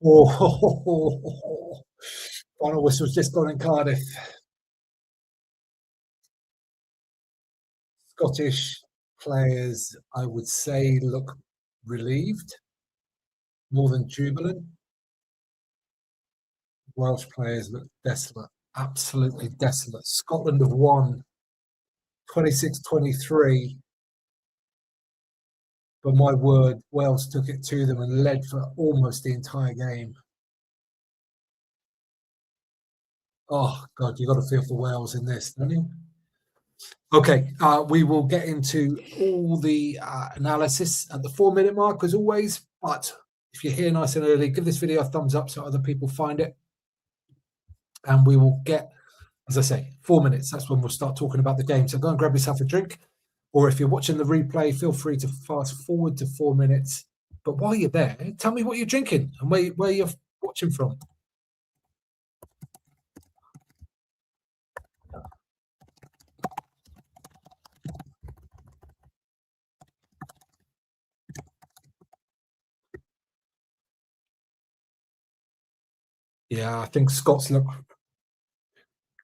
Oh, final whistle's just gone in Cardiff. Scottish players, I would say, look relieved more than jubilant. Welsh players look desolate, absolutely desolate. Scotland have won 26-23, but my word, Wales took it to them and led for almost the entire game. Oh, God, you've got to feel for Wales in this, don't you? Okay, we will get into all the analysis at the 4-minute mark, as always. But if you're here nice and early, give this video a thumbs up so other people find it. And we will get, as I say, 4 minutes. That's when we'll start talking about the game. So go and grab yourself a drink. Or if you're watching the replay, feel free to fast forward to 4 minutes. But while you're there, tell me what you're drinking and where you're watching from. Yeah, I think Scots look.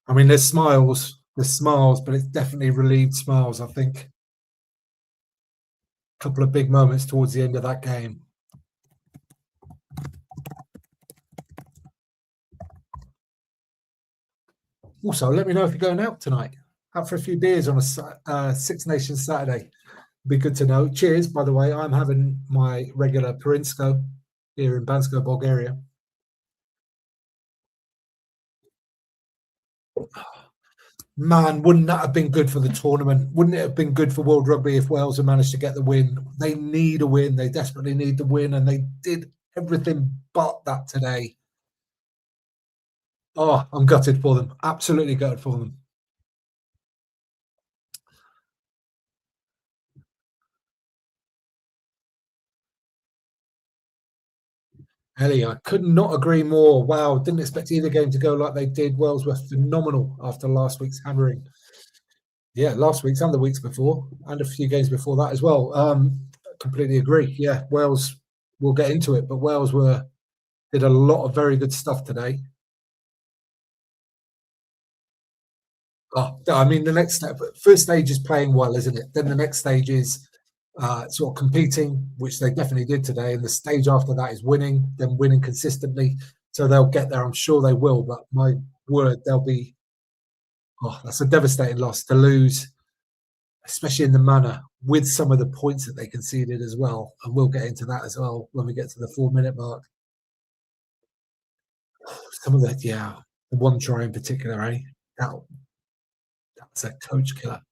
I mean, there's smiles, but it's definitely relieved smiles. I think a couple of big moments towards the end of that game. Also, let me know if you're going out tonight. Out for a few beers on a Six Nations Saturday. Be good to know. Cheers, by the way. I'm having my regular Perinsko here in Bansko, Bulgaria. Man, wouldn't that have been good for the tournament? Wouldn't it have been good for World Rugby if Wales had managed to get the win? They need a win. They desperately need the win, and they did everything but that today. Oh, I'm gutted for them. Absolutely gutted for them. Ellie, I could not agree more. Wow, didn't expect either game to go like they did. Wales were phenomenal after last week's hammering. Yeah, last week's and the weeks before, and a few games before that as well. Completely agree. Yeah, Wales. We'll get into it, but Wales did a lot of very good stuff today. Oh, I mean, the next step, first stage is playing well, isn't it? Then the next stage is sort of competing, which they definitely did today. And the stage after that is winning, then winning consistently. So they'll get there. I'm sure they will. But my word, they'll be. Oh, that's a devastating loss to lose, especially in the manner with some of the points that they conceded as well. And we'll get into that as well when we get to the 4-minute mark. Some of the, yeah, the one try in particular, eh? That's a coach killer.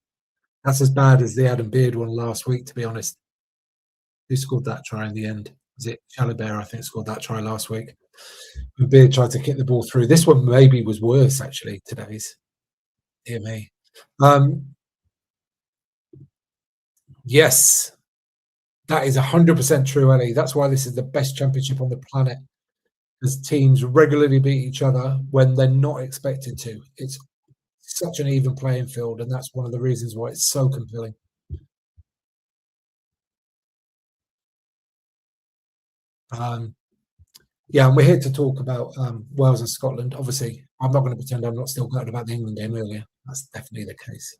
That's as bad as the Adam Beard one last week, to be honest. Who scored that try in the end? Was it Chalobert, I think, scored that try last week? And Beard tried to kick the ball through. This one maybe was worse, actually, today's. Dear me. Yes, that is 100% true, Ellie. That's why this is the best championship on the planet, because teams regularly beat each other when they're not expected to. It's such an even playing field, and that's one of the reasons why it's so compelling. Yeah, and we're here to talk about Wales and Scotland. Obviously, I'm not going to pretend I'm not still gutted about the England game earlier. That's definitely the case.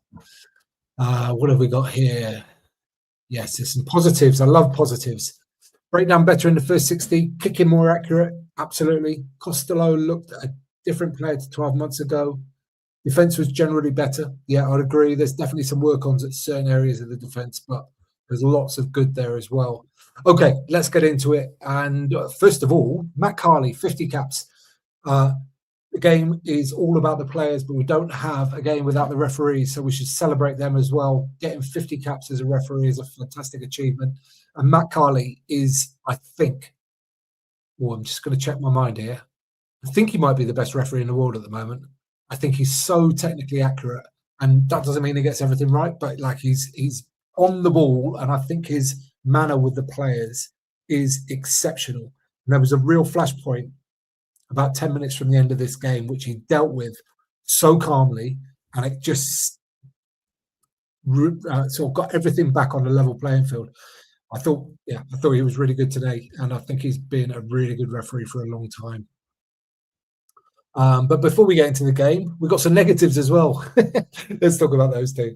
What have we got here? Yes, there's some positives. I love positives. Breakdown better in the first 60, kicking more accurate. Absolutely. Costello looked a different player to 12 months ago. Defense was generally better. Yeah, I'd agree. There's definitely some work-ons at certain areas of the defense, but there's lots of good there as well. Okay, let's get into it. And first of all, Matt Carley, 50 caps. The game is all about the players, but we don't have a game without the referees, so we should celebrate them as well. Getting 50 caps as a referee is a fantastic achievement. And Matt Carley is, I think, I'm just going to check my mind here. I think he might be the best referee in the world at the moment. I think he's so technically accurate, and that doesn't mean he gets everything right, but like he's on the ball, and I think his manner with the players is exceptional. And there was a real flashpoint about 10 minutes from the end of this game, which he dealt with so calmly, and it just sort of got everything back on a level playing field. I thought he was really good today, and I think he's been a really good referee for a long time. But before we get into the game, we've got some negatives as well. Let's talk about those two.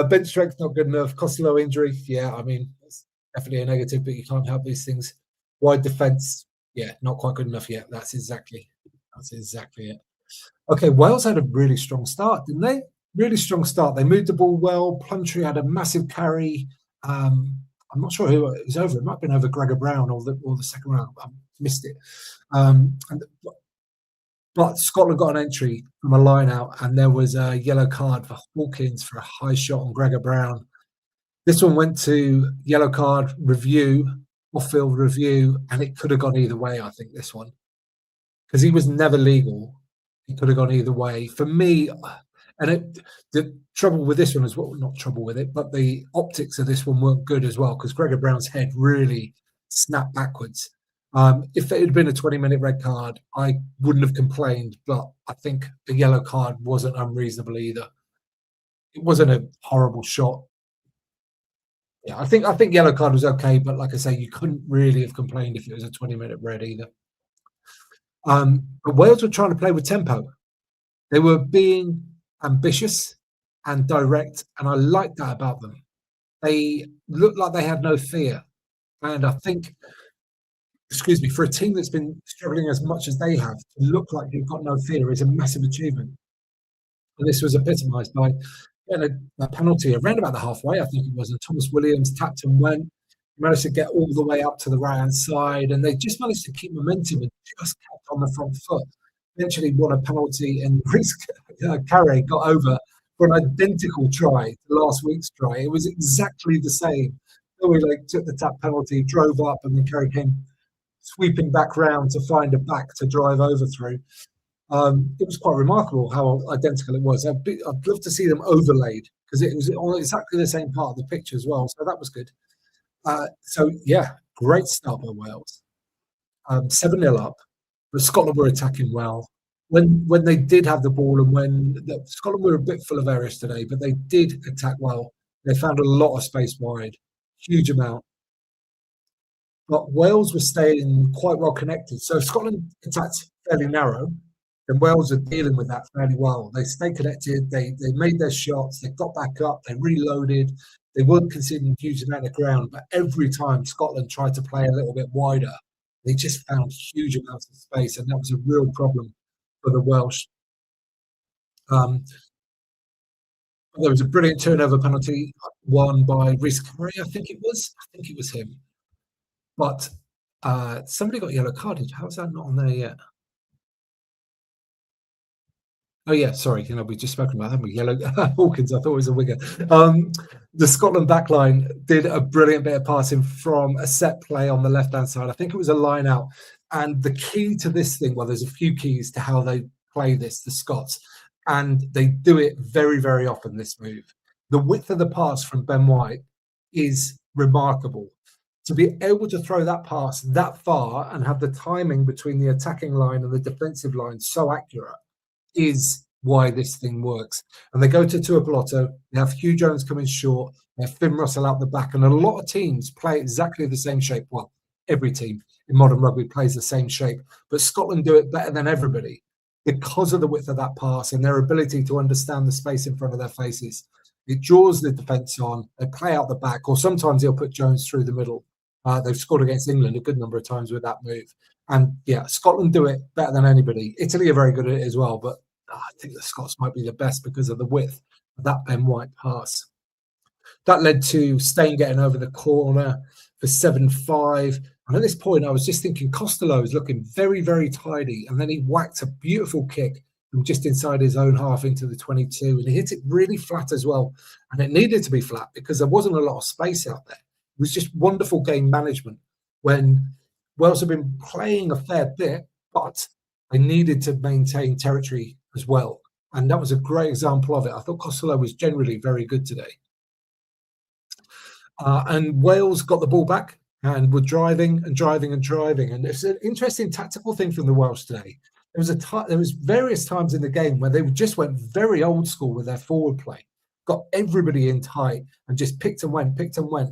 Bench strength not good enough. Costello injury, yeah, I mean, it's definitely a negative, but you can't help these things. Wide defence, yeah, not quite good enough yet. That's exactly it. Okay, Wales had a really strong start, didn't they? Really strong start. They moved the ball well. Plumtree had a massive carry. Um, I'm not sure who it was over. It might have been over Gregor Brown or the second round. I missed it. And but Scotland got an entry from a line out, and there was a yellow card for Hawkins for a high shot on Gregor Brown. This one went to yellow card review, off-field review, and it could have gone either way. I think this one, because he was never legal. It could have gone either way. For me, the trouble with this one is well, not trouble with it, but the optics of this one weren't good as well because Gregor Brown's head really snapped backwards. If it had been a 20-minute red card, I wouldn't have complained, but I think the yellow card wasn't unreasonable either. It wasn't a horrible shot. Yeah, I think yellow card was okay, but like I say, you couldn't really have complained if it was a 20-minute red either. But Wales were trying to play with tempo. They were being ambitious and direct, and I liked that about them. They looked like they had no fear, and I think, excuse me, for a team that's been struggling as much as they have, to look like you've got no fear is a massive achievement. And this was epitomised by a penalty around about the halfway, I think it was, and Thomas Williams tapped and went. He managed to get all the way up to the right-hand side, and they just managed to keep momentum and just kept on the front foot. Eventually won a penalty, and Rhys Carre got over for an identical try to last week's try. It was exactly the same. So he took the tap penalty, drove up, and then Carre came sweeping back round to find a back to drive over through. It was quite remarkable how identical it was. I'd love to see them overlaid because it was on exactly the same part of the picture as well. So that was good. So yeah, great start by Wales. 7-0 up, but Scotland were attacking well. When they did have the ball and Scotland were a bit full of errors today, but they did attack well. They found a lot of space wide, huge amount. But Wales were staying quite well connected. So if Scotland attacked fairly narrow, then Wales are dealing with that fairly well. They stayed connected. They made their shots. They got back up. They reloaded. They weren't conceding a huge amount of ground. But every time Scotland tried to play a little bit wider, they just found huge amounts of space, and that was a real problem for the Welsh. There was a brilliant turnover penalty won by Rhys Carre, I think it was. I think it was him. But somebody got yellow carded. How's that not on there yet? Oh yeah, sorry. We've just spoken about that with yellow Hawkins. I thought it was a winger. The Scotland backline did a brilliant bit of passing from a set play on the left-hand side. I think it was a line out. And the key to this thing, well, there's a few keys to how they play this, the Scots, and they do it very, very often, this move. The width of the pass from Ben White is remarkable. To be able to throw that pass that far and have the timing between the attacking line and the defensive line so accurate is why this thing works. And they go to Tuapoloto, they have Hugh Jones coming short, they have Finn Russell out the back, and a lot of teams play exactly the same shape. Well, every team in modern rugby plays the same shape, but Scotland do it better than everybody because of the width of that pass and their ability to understand the space in front of their faces. It draws the defence on, they play out the back, or sometimes they'll put Jones through the middle. They've scored against England a good number of times with that move. And yeah, Scotland do it better than anybody. Italy are very good at it as well, but I think the Scots might be the best because of the width of that Ben White pass. That led to Steyn getting over the corner for 7-5. And at this point, I was just thinking Costello is looking very, very tidy. And then he whacked a beautiful kick from just inside his own half into the 22. And he hit it really flat as well. And it needed to be flat because there wasn't a lot of space out there. It was just wonderful game management when Wales have been playing a fair bit, but they needed to maintain territory as well. And that was a great example of it. I thought Costello was generally very good today. And Wales got the ball back and were driving and driving and driving. And it's an interesting tactical thing from the Welsh today. There was various times in the game where they just went very old school with their forward play. got everybody in tight and just picked and went,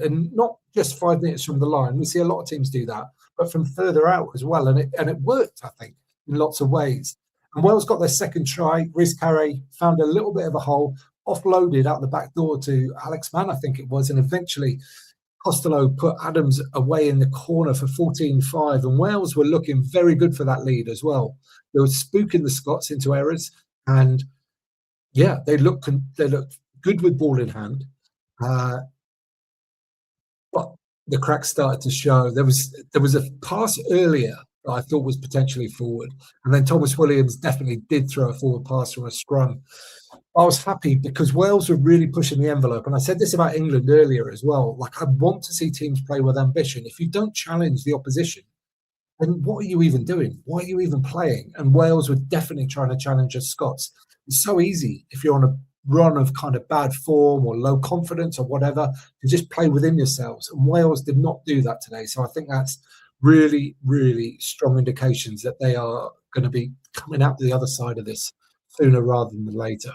and not just 5 minutes from the line. We see a lot of teams do that, but from further out as well, and it worked, I think, in lots of ways. And Wales got their second try. Rhys Carre found a little bit of a hole, offloaded out the back door to Alex Mann, I think it was, and eventually Costello put Adams away in the corner for 14-5, and Wales were looking very good for that lead as well. They were spooking the Scots into errors, and yeah, they looked good with ball in hand. But the cracks started to show. There was a pass earlier that I thought was potentially forward, and then Thomas Williams definitely did throw a forward pass from a scrum. I was happy because Wales were really pushing the envelope, and I said this about England earlier as well. Like, I want to see teams play with ambition. If you don't challenge the opposition, then what are you even doing? Why are you even playing? And Wales were definitely trying to challenge the Scots. It's so easy if you're on a run of kind of bad form or low confidence or whatever to just play within yourselves. And Wales did not do that today. So I think that's really, really strong indications that they are going to be coming out the other side of this sooner rather than later.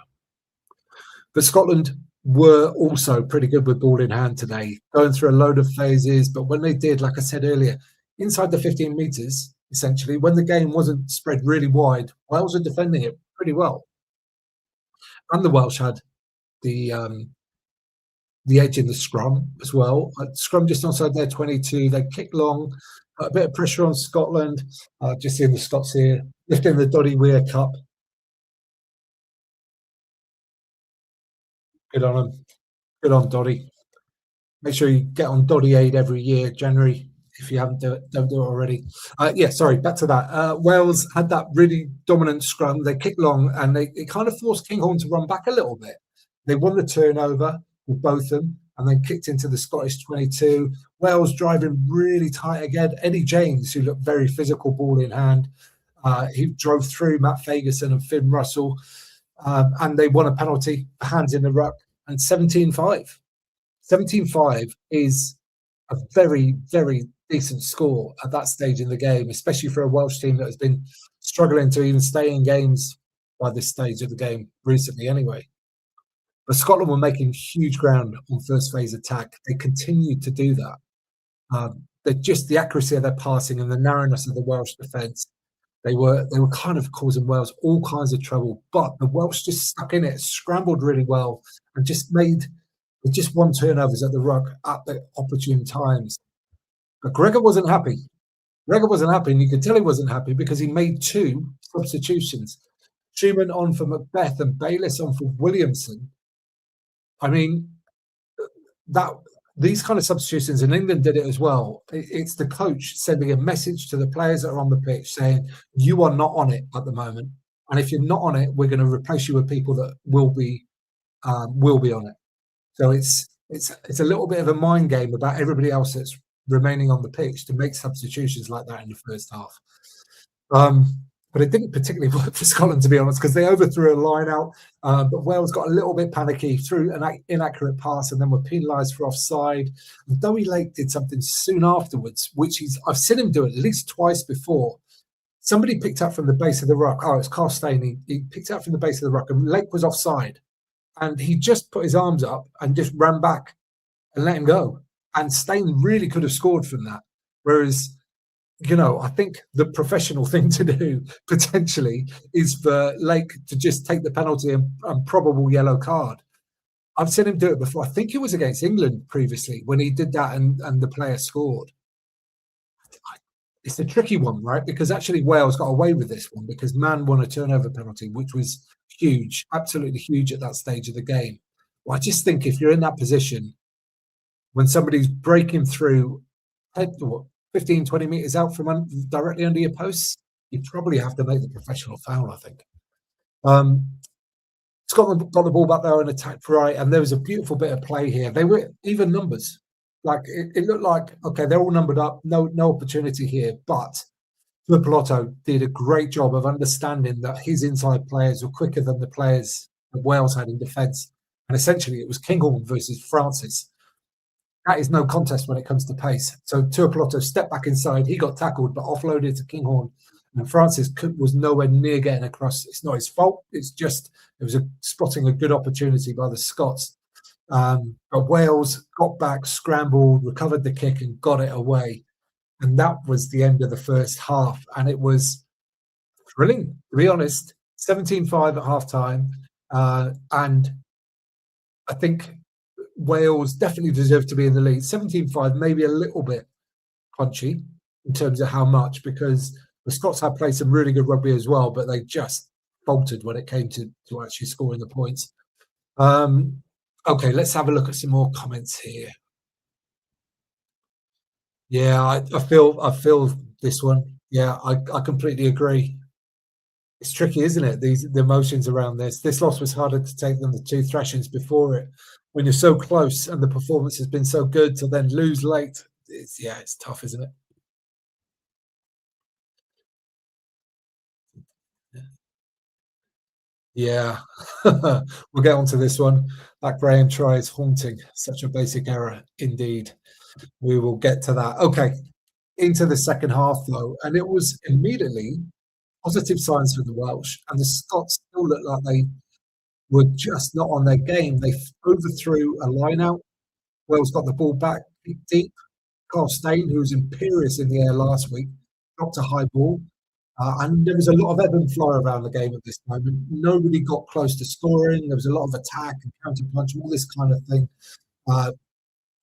But Scotland were also pretty good with ball in hand today, going through a load of phases. But when they did, like I said earlier, inside the 15 metres, essentially, when the game wasn't spread really wide, Wales were defending it pretty well. And the Welsh had the edge in the scrum as well. Scrum just outside their 22. They kicked long, a bit of pressure on Scotland. Just seeing the Scots here, lifting the Doddy Weir Cup. Good on them. Good on Doddy. Make sure you get on Doddy Aid every year, January, if you don't do it already. Sorry, back to that. Wales had that really dominant scrum. They kicked long, and it kind of forced Kinghorn to run back a little bit. They won the turnover with both of them, and then kicked into the Scottish 22. Wales driving really tight again. Eddie James, who looked very physical, ball in hand, he drove through Matt Fagerson and Finn Russell, and they won a penalty, hands in the ruck, and 17-5. 17-5 is a very, very decent score at that stage in the game, especially for a Welsh team that has been struggling to even stay in games by this stage of the game recently anyway. But Scotland were making huge ground on first phase attack. They continued to do that. The accuracy of their passing and the narrowness of the Welsh defence, they were kind of causing Wales all kinds of trouble. But the Welsh just stuck in it, scrambled really well, and just won turnovers at the ruck at the opportune times. But Gregor wasn't happy. And you could tell he wasn't happy because he made two substitutions. Schumann on for Macbeth and Bayliss on for Williamson. I mean, these kind of substitutions, and England did it as well. It's the coach sending a message to the players that are on the pitch saying, you are not on it at the moment. And if you're not on it, we're going to replace you with people that will be on it. So it's a little bit of a mind game about everybody else that's remaining on the pitch to make substitutions like that in the first half. But it didn't particularly work for Scotland, to be honest, because they overthrew a line out. But Wales got a little bit panicky, threw an inaccurate pass, and then were penalised for offside. And Dowie Lake did something soon afterwards, which I've seen him do at least twice before. Somebody picked up from the base of the ruck. Oh, it's Carl Stain. He picked up from the base of the ruck, and Lake was offside. And he just put his arms up and just ran back and let him go. And Stain really could have scored from that. Whereas, I think the professional thing to do potentially is for Lake to just take the penalty and probable yellow card. I've seen him do it before. I think it was against England previously when he did that and the player scored. It's a tricky one, right? Because actually Wales got away with this one because Mann won a turnover penalty, which was huge, absolutely huge at that stage of the game. Well, I just think if you're in that position, when somebody's breaking through 15, 20 metres out from directly under your posts, you probably have to make the professional foul, I think. Scotland got the ball back there and attacked right, and there was a beautiful bit of play here. They were even numbers. Like it looked like, okay, they're all numbered up, no opportunity here, but Principality did a great job of understanding that his inside players were quicker than the players that Wales had in defence. And essentially it was Kinghorn versus Francis. That is no contest when it comes to pace. So Tuipulotu stepped back inside. He got tackled, but offloaded to Kinghorn. And Francis Cook was nowhere near getting across. It's not his fault. It's just it was spotting a good opportunity by the Scots. But Wales got back, scrambled, recovered the kick, and got it away. And that was the end of the first half. And it was thrilling, to be honest. 17-5 at half time. And I think Wales definitely deserved to be in the lead. 17-5, maybe a little bit punchy in terms of how much, because the Scots had played some really good rugby as well, but they just faltered when it came to actually scoring the points. Okay, let's have a look at some more comments here. Yeah, I feel this one. Yeah, I completely agree. It's tricky, isn't it? The emotions around this. This loss was harder to take than the two thrashings before it. When you're so close and the performance has been so good, to then lose late, it's tough, isn't it? Yeah, we'll get onto this one. That Graham try is haunting. Such a basic error, indeed. We will get to that. Okay, into the second half though, and it was immediately positive signs for the Welsh, and the Scots still looked like they were just not on their game. They overthrew a line out. Wales got the ball back deep. Carl Steyn, who was imperious in the air last week, dropped a high ball. And there was a lot of ebb and flow around the game at this moment. Nobody got close to scoring. There was a lot of attack and counter punch, all this kind of thing. But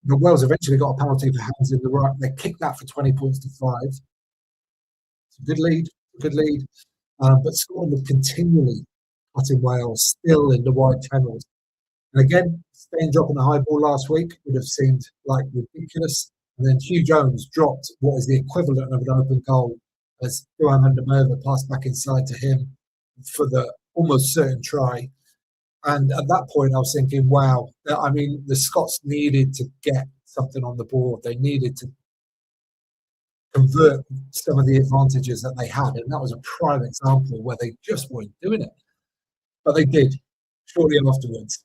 Wales eventually got a penalty for hands in the right. They kicked that for 20 points to 5. It's a good lead, good lead. But Scotland were continually cutting Wales, still in the wide channels. And again, Steyn dropping the high ball last week would have seemed like ridiculous. And then Hugh Jones dropped what is the equivalent of an open goal as Johan Mandomova passed back inside to him for the almost certain try. And at that point, I was thinking, wow, I mean, the Scots needed to get something on the board. They needed to convert some of the advantages that they had. And that was a prime example where they just weren't doing it. But they did shortly afterwards.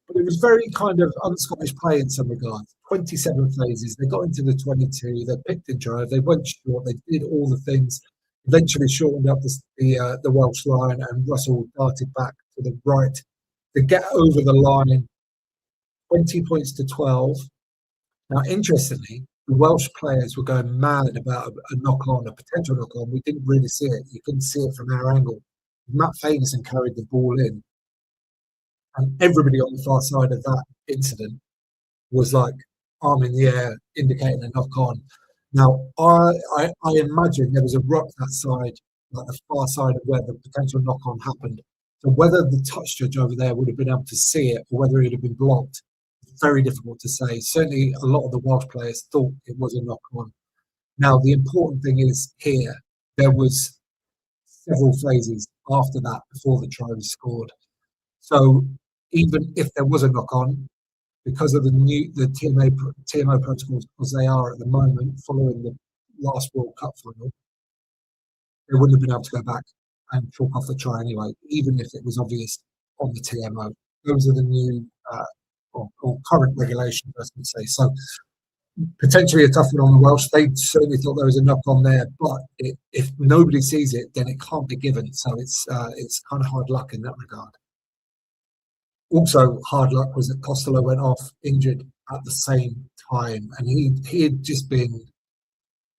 But it was very kind of un-Scottish play in some regards. 27 phases. They got into the 22. They picked and drove. They went short. They did all the things. Eventually shortened up the Welsh line, and Russell darted back to the right to get over the line. 20 points to 12. Now, interestingly, the Welsh players were going mad about a knock-on, a potential knock-on. We didn't really see it. You couldn't see it from our angle. Matt Fagerson carried the ball in. And everybody on the far side of that incident was like arm in the air, indicating a knock on. Now, I imagine there was a rock that side, like the far side of where the potential knock on happened. So whether the touch judge over there would have been able to see it or whether it had been blocked, it's very difficult to say. Certainly, a lot of the Welsh players thought it was a knock on. Now, the important thing is here, there was several phases after that before the try was scored. So even if there was a knock on, because of the TMO protocols as they are at the moment, following the last World Cup final, they wouldn't have been able to go back and chalk off the try anyway, even if it was obvious on the TMO. Those are the new or current regulations, I should say. So potentially a tough one on the Welsh. They certainly thought there was a knock on there, but if nobody sees it, then it can't be given. So it's kind of hard luck in that regard. Also, hard luck was that Costello went off injured at the same time, and he had just been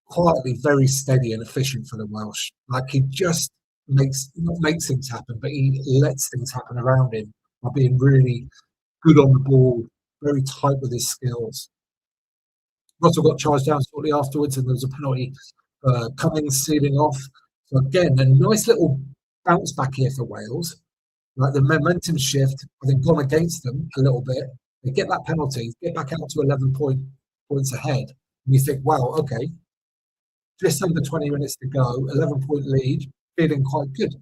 quietly very steady and efficient for the Welsh. Like he just not makes things happen, but he lets things happen around him by being really good on the ball, very tight with his skills. Russell got charged down shortly afterwards, and there was a penalty Cummings sealing off. So again, a nice little bounce back here for Wales. Like the momentum shift, I think, gone against them a little bit. They get that penalty, get back out to 11 points ahead. And you think, wow, okay, just under 20 minutes to go, 11-point lead, feeling quite good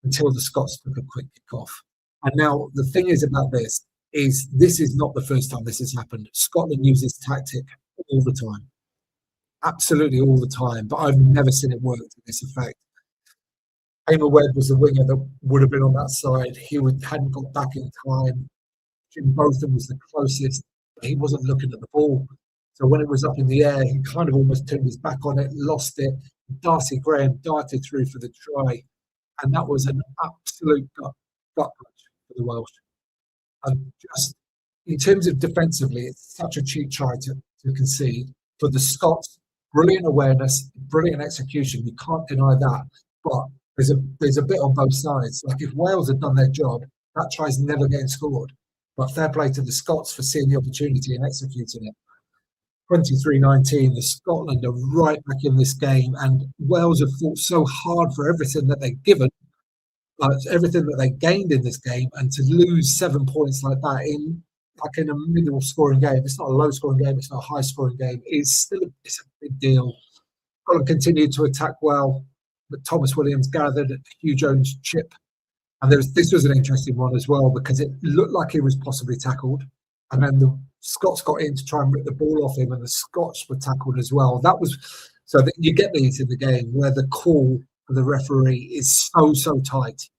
until the Scots took a quick kick off. And now the thing is about this is not the first time this has happened. Scotland uses tactic all the time, absolutely all the time. But I've never seen it work to this effect. Hamer Webb was the winger that would have been on that side. He hadn't got back in time. Jim Botham was the closest, but he wasn't looking at the ball. So when it was up in the air, he kind of almost turned his back on it, lost it. Darcy Graham darted through for the try, and that was an absolute gut punch for the Welsh. And just in terms of defensively, it's such a cheap try to concede. For the Scots, brilliant awareness, brilliant execution. You can't deny that. But there's a bit on both sides. Like if Wales had done their job, that try's never getting scored. But fair play to the Scots for seeing the opportunity and executing it. 23-19, the Scotland are right back in this game, and Wales have fought so hard for everything that they've given, everything that they gained in this game, and to lose 7 points like that in a middle scoring game. It's not a low scoring game, it's not a high scoring game. It's a big deal. Scotland continued to attack well, but Thomas Williams gathered a Hugh Jones chip. And this was an interesting one as well, because it looked like he was possibly tackled. And then the Scots got in to try and rip the ball off him, and the Scots were tackled as well. That was so that you get these in the game where the call for the referee is so tight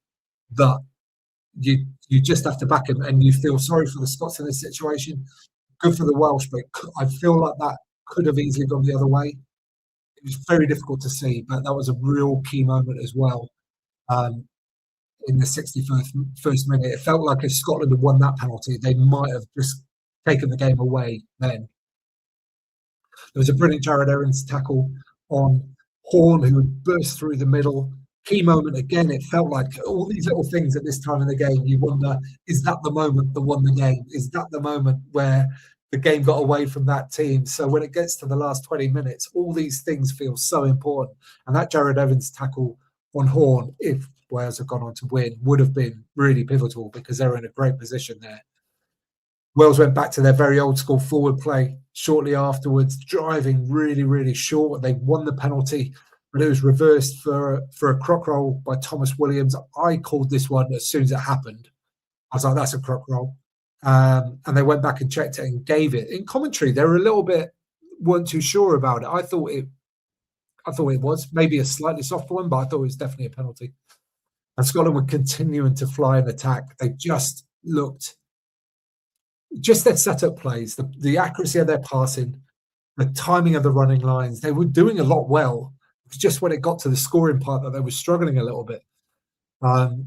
that you just have to back him, and you feel sorry for the Scots in this situation. Good for the Welsh, but I feel like that could have easily gone the other way. It was very difficult to see, but that was a real key moment as well. In the 61st minute, it felt like if Scotland had won that penalty, they might have just taken the game away then. There was a brilliant Jared Owens tackle on Horn, who had burst through the middle. Key moment again. It felt like all these little things at this time in the game, you wonder, is that the moment that won the game? Is that the moment where the game got away from that team? So when it gets to the last 20 minutes, all these things feel so important. And that Jared Evans tackle on Horn, if Wales had gone on to win, would have been really pivotal, because they were in a great position there. Wales went back to their very old school forward play shortly afterwards, driving really short. They won the penalty, but it was reversed for a croc roll by Thomas Williams. I called this one as soon as it happened. I was like, that's a croc roll. And they went back and checked it and gave it. In commentary, they were weren't too sure about it. I thought it was maybe a slightly softer one, but I thought it was definitely a penalty. And Scotland were continuing to fly and attack. They just looked, their setup plays, the accuracy of their passing, the timing of the running lines. They were doing a lot well. It was just when it got to the scoring part that they were struggling a little bit. And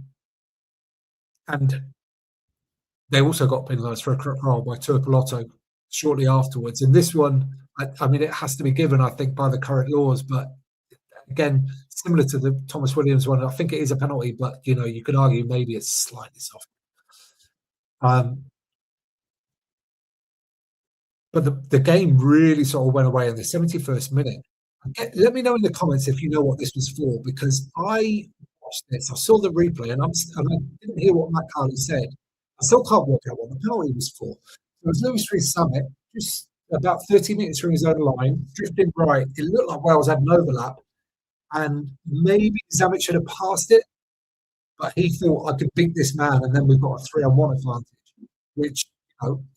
they also got penalised for a crook roll by Tuapoloto shortly afterwards. And this one, I mean, it has to be given, I think, by the current laws, but again, similar to the Thomas Williams one, I think it is a penalty, but you could argue maybe it's slightly soft. But the game really sort of went away in the 71st minute. Let me know in the comments if you know what this was for, because I watched this, I saw the replay, and I didn't hear what Matt Carley said. I still can't work out what the penalty was for. It was Lewis Rees-Zammit, just about 30 metres from his own line, drifting right. It looked like Wales had an overlap, and maybe Zammit should have passed it, but he thought, I could beat this man, and then we've got a 3-on-1 advantage, which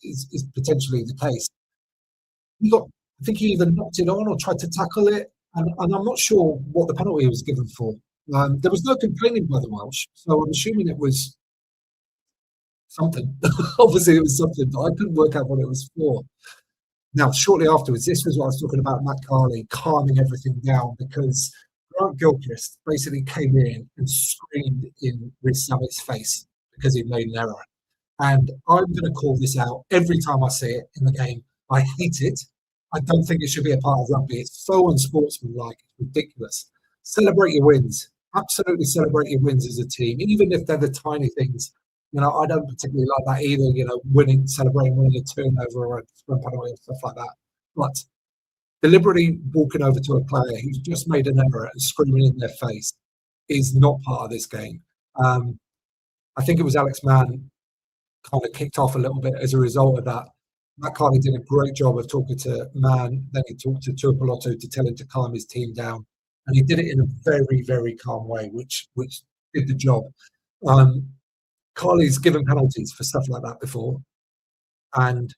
is potentially the case. I think he either knocked it on or tried to tackle it, and I'm not sure what the penalty was given for. There was no complaining by the Welsh, so I'm assuming it was something. Obviously, it was something, but I couldn't work out what it was for. Now, shortly afterwards, this was what I was talking about, Matt Carley calming everything down, because Grant Gilchrist basically came in and screamed in Rees-Zammit's face because he'd made an error. And I'm going to call this out every time I see it in the game. I hate it. I don't think it should be a part of rugby. It's so unsportsmanlike. It's ridiculous. Celebrate your wins. Absolutely celebrate your wins as a team, even if they're the tiny things. I don't particularly like that either, celebrating winning a turnover or a scrum penalty and stuff like that. But deliberately walking over to a player who's just made an error and screaming in their face is not part of this game. I think it was Alex Mann kind of kicked off a little bit as a result of that. Matt Carney did a great job of talking to Mann, then he talked to Tuapoloto to tell him to calm his team down. And he did it in a very, very calm way, which did the job. Carley's given penalties for stuff like that before, and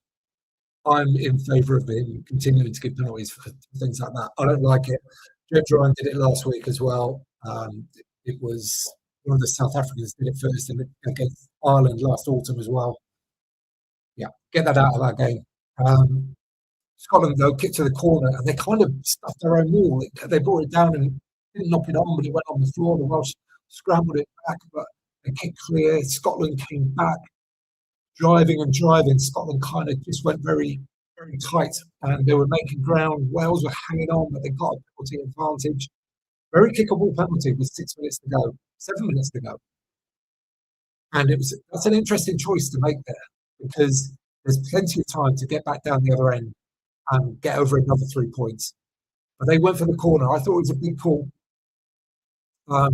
I'm in favour of him continuing to give penalties for things like that. I don't like it. James Ryan did it last week as well. It was one of the South Africans did it first against Ireland last autumn as well. Yeah, get that out of that game. Scotland, though, kicked to the corner, and they kind of stuffed their own wall. They brought it down and didn't knock it on, but it went on the floor. The Welsh scrambled it back, but they kicked clear. Scotland came back, driving and driving. Scotland kind of just went very, very tight, and they were making ground. Wales were hanging on, but they got a penalty advantage. Very kickable penalty with 6 minutes to go, 7 minutes to go. And that's an interesting choice to make there, because there's plenty of time to get back down the other end and get over another 3 points. But they went for the corner. I thought it was a big call. But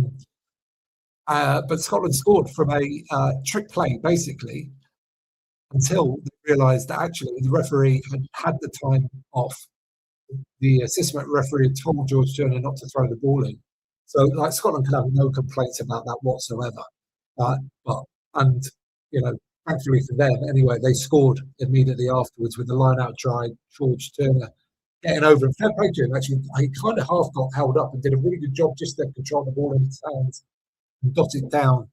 Scotland scored from a trick play, basically, until they realised that actually the referee had the time off. The assistant referee had told George Turner not to throw the ball in. So, like, Scotland could have no complaints about that whatsoever. And, you know, thankfully for them, anyway, they scored immediately afterwards with the line-out try. George Turner getting over, and fair play to him, actually. He kind of half got held up and did a really good job just to control the ball in his hands and got it down.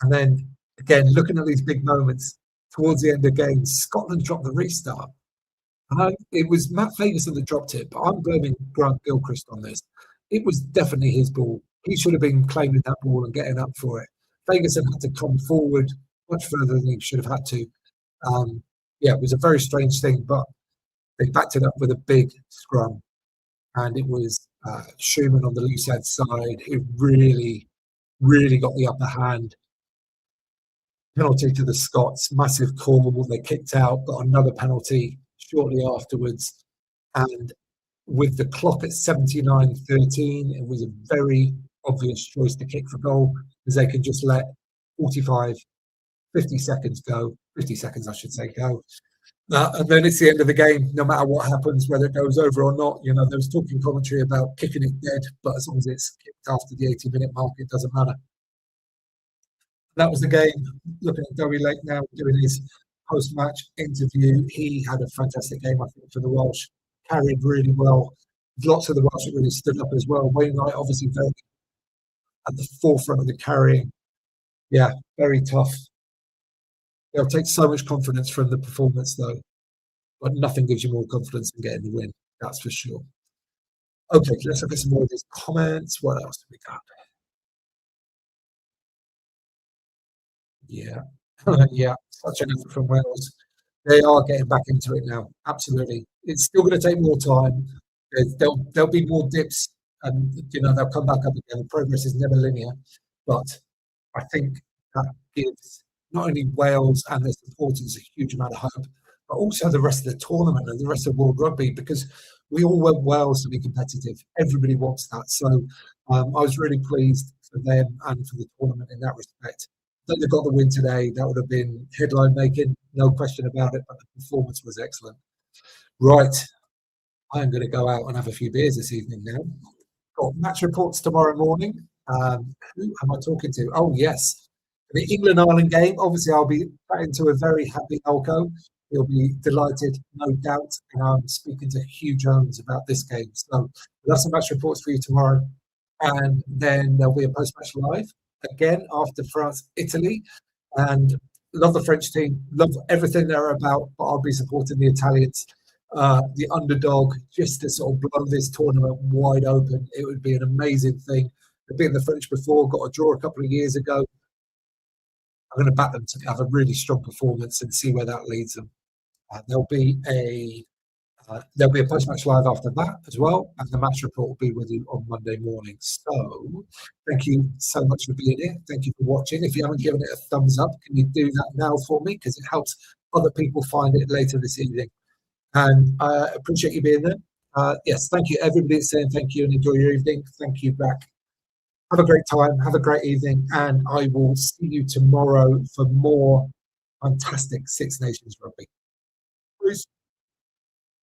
And then, again, looking at these big moments towards the end of games, Scotland dropped the restart. And it was Matt Fagerson that dropped it, but I'm blaming Grant Gilchrist on this. It was definitely his ball. He should have been claiming that ball and getting up for it. Fagerson had to come forward much further than he should have had to. Yeah, it was a very strange thing, but they backed it up with a big scrum. And it was Schumann on the loose head side who really, really got the upper hand. Penalty to the Scots, massive call. They kicked out, got another penalty shortly afterwards. And with the clock at 79:13, it was a very obvious choice to kick for goal, because they can just let 45, 50 seconds go, 50 seconds, I should say, go. And then it's the end of the game, no matter what happens, whether it goes over or not. You know, there was talking commentary about kicking it dead, but as long as it's kicked after the 80-minute mark, it doesn't matter. That was the game. Looking at Dowie Lake now, doing his post-match interview. He had a fantastic game, I think, for the Welsh. Carried really well. Lots of the Welsh that really stood up as well. Wainwright, obviously, very at the forefront of the carrying. Yeah, very tough. They'll take so much confidence from the performance, though. But nothing gives you more confidence than getting the win. That's for sure. Okay, let's look at some more of these comments. What else have we got? Yeah. Yeah, such an effort from Wales. They are getting back into it now. Absolutely. It's still going to take more time. There'll be more dips, and you know they'll come back up again. The progress is never linear, but I think that gives not only Wales and their supporters a huge amount of hope, but also the rest of the tournament and the rest of World Rugby, because we all want Wales to be competitive. Everybody wants that. So I was really pleased for them and for the tournament in that respect. That they got the win today, that would have been headline making, no question about it, but the performance was excellent. Right, I am going to go out and have a few beers this evening now. Got match reports tomorrow morning. Who am I talking to? Oh, yes. The England-Ireland game, obviously I'll be chatting to a very happy Elko. He'll be delighted, no doubt, and I'm speaking to Hugh Jones about this game. So we'll have some match reports for you tomorrow, and then there'll be a post-match live again after France, Italy, and love the French team, love everything they're about, but I'll be supporting the Italians, the underdog, just to sort of blow this tournament wide open. It would be an amazing thing. They've been the French before, got a draw a couple of years ago. I'm going to back them to have a really strong performance and see where that leads them. There'll be a post-match live after that as well, and the match report will be with you on Monday morning. So thank you so much for being here. Thank you for watching. If you haven't given it a thumbs up, can you do that now for me? Because it helps other people find it later this evening. And I appreciate you being there. Yes, thank you. Everybody that's saying thank you and enjoy your evening. Thank you back. Have a great time. Have a great evening. And I will see you tomorrow for more fantastic Six Nations rugby.